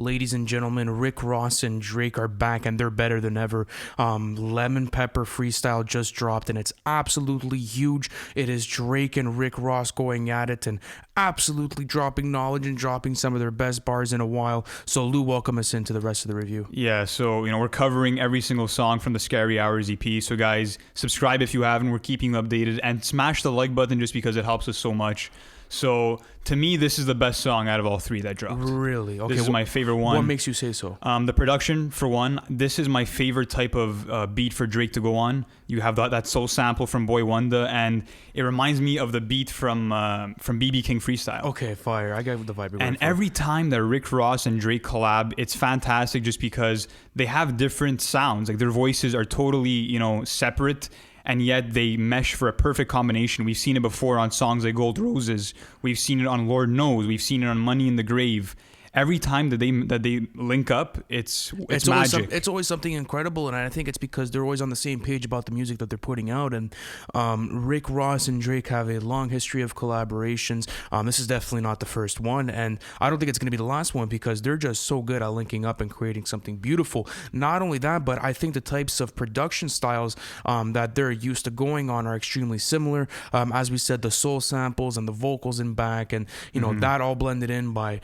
ladies and gentlemen, Rick Ross and Drake are back and they're better than ever. Lemon Pepper Freestyle just dropped and it's absolutely huge. It is Drake and Rick Ross going at it and absolutely dropping knowledge and dropping some of their best bars in a while. So Lou, welcome us into the rest of the review. Yeah, so we're covering every single song from the Scary Hours EP. So guys, subscribe if you haven't. We're keeping you updated and smash the like button just because it helps us so much. So to me, this is the best song out of all three that dropped. Really? Okay. This is my favorite one. What makes you say so? The production, for one. This is my favorite type of beat for Drake to go on. You have that soul sample from Boy Wonder, and it reminds me of the beat from BB King Freestyle. Okay, fire. I got the vibe. And every time that Rick Ross and Drake collab, it's fantastic just because they have different sounds. Like their voices are totally, separate. And yet they mesh for a perfect combination. We've seen it before on songs like Gold Roses. We've seen it on Lord Knows. We've seen it on Money in the Grave. Every time that they link up, it's magic. It's always something incredible, and I think it's because they're always on the same page about the music that they're putting out. And Rick Ross and Drake have a long history of collaborations. This is definitely not the first one, and I don't think it's going to be the last one because they're just so good at linking up and creating something beautiful. Not only that, but I think the types of production styles that they're used to going on are extremely similar. As we said, the soul samples and the vocals in back, and that all blended in by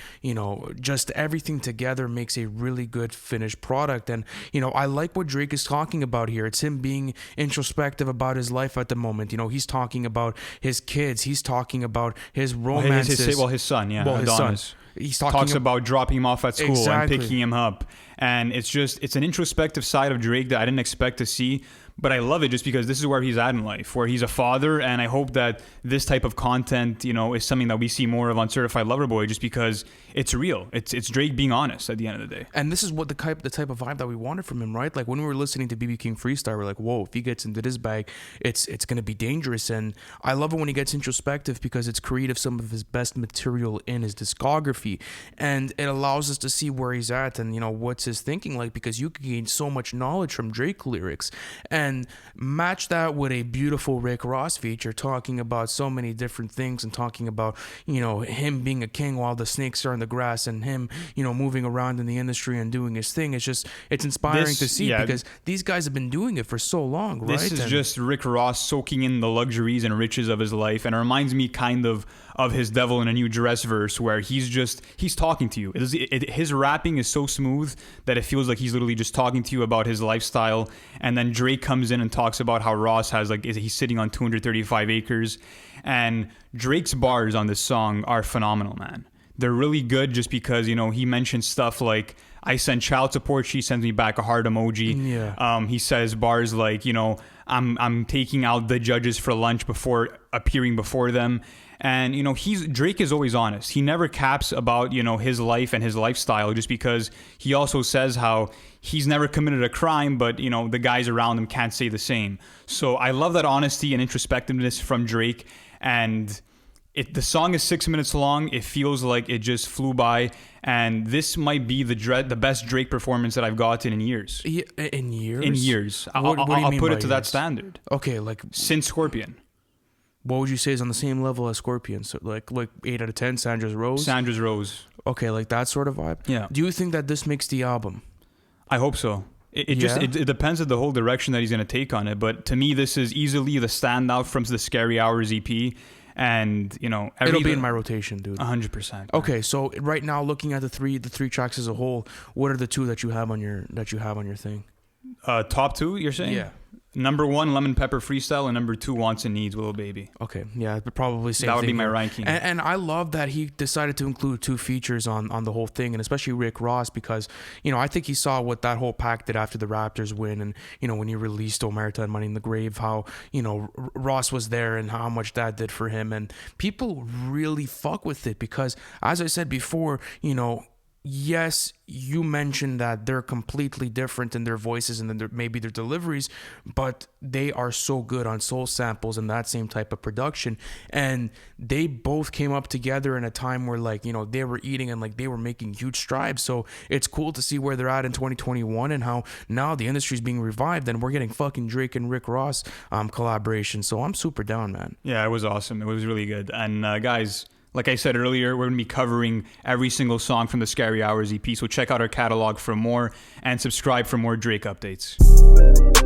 just everything together makes a really good finished product. And I like what Drake is talking about here. It's him being introspective about his life at the moment. He's talking about his kids. He's talking about his romances. His son, yeah, Adonis. He's talks about dropping him off at school Exactly. and picking him up. And it's an introspective side of Drake that I didn't expect to see. But I love it just because this is where he's at in life, where he's a father. And I hope that this type of content, is something that we see more of on Certified Lover Boy just because it's real. It's Drake being honest at the end of the day. And this is what the type of vibe that we wanted from him, right? Like when we were listening to BB King Freestyle, we're like, whoa, if he gets into this bag, it's going to be dangerous. And I love it when he gets introspective because it's creative, some of his best material in his discography. And it allows us to see where he's at and, what's his thinking like, because you can gain so much knowledge from Drake lyrics. And match that with a beautiful Rick Ross feature talking about so many different things and talking about, him being a king while the snakes are in the grass and him, moving around in the industry and doing his thing. It's inspiring to see because these guys have been doing it for so long, right? This is just Rick Ross soaking in the luxuries and riches of his life, and it reminds me kind of his Devil in a New Dress verse where he's talking to you. His rapping is so smooth that it feels like he's literally just talking to you about his lifestyle. And then Drake comes in and talks about how Ross he's sitting on 235 acres. And Drake's bars on this song are phenomenal, man. They're really good just because, he mentions stuff like, I send child support, she sends me back a heart emoji. Yeah. He says bars like, I'm taking out the judges for lunch before appearing before them. And, Drake is always honest. He never caps about, his life and his lifestyle just because he also says how he's never committed a crime, but, the guys around him can't say the same. So I love that honesty and introspectiveness from Drake. And the song is 6 minutes long. It feels like it just flew by. And this might be the best Drake performance that I've gotten in years. In years? In years. What do you I'll mean put by it to that years? standard. Okay, like Since Scorpion. what would you say is on the same level as Scorpion? So like 8 out of 10, Sandra's Rose? Sandra's Rose. Okay, like that sort of vibe? Yeah. Do you think that this makes the album? I hope so. It depends on the whole direction that he's going to take on it. But to me, this is easily the standout from the Scary Hours EP. And, It'll be in my rotation, dude. 100%. Okay, so right now, looking at the three tracks as a whole, what are the two that you have on your thing? Top two, you're saying? Yeah. Number 1, Lemon Pepper Freestyle, and number 2, Wants and Needs, Little Baby. Okay, yeah, probably same. That would thing be my here. ranking. And I love that he decided to include 2 features on the whole thing, and especially Rick Ross because I think he saw what that whole pack did after the Raptors win, and when he released Omerta and Money in the Grave, how Ross was there and how much that did for him, and people really fuck with it because, as I said before, yes, you mentioned that they're completely different in their voices and then maybe their deliveries, but they are so good on soul samples and that same type of production. And they both came up together in a time where they were eating and they were making huge strides. So it's cool to see where they're at in 2021 and how now the industry's being revived and we're getting fucking Drake and Rick Ross collaboration. So I'm super down, man. Yeah, it was awesome. It was really good. And guys, Like I said earlier, we're going to be covering every single song from the Scary Hours EP, so check out our catalog for more and subscribe for more Drake updates.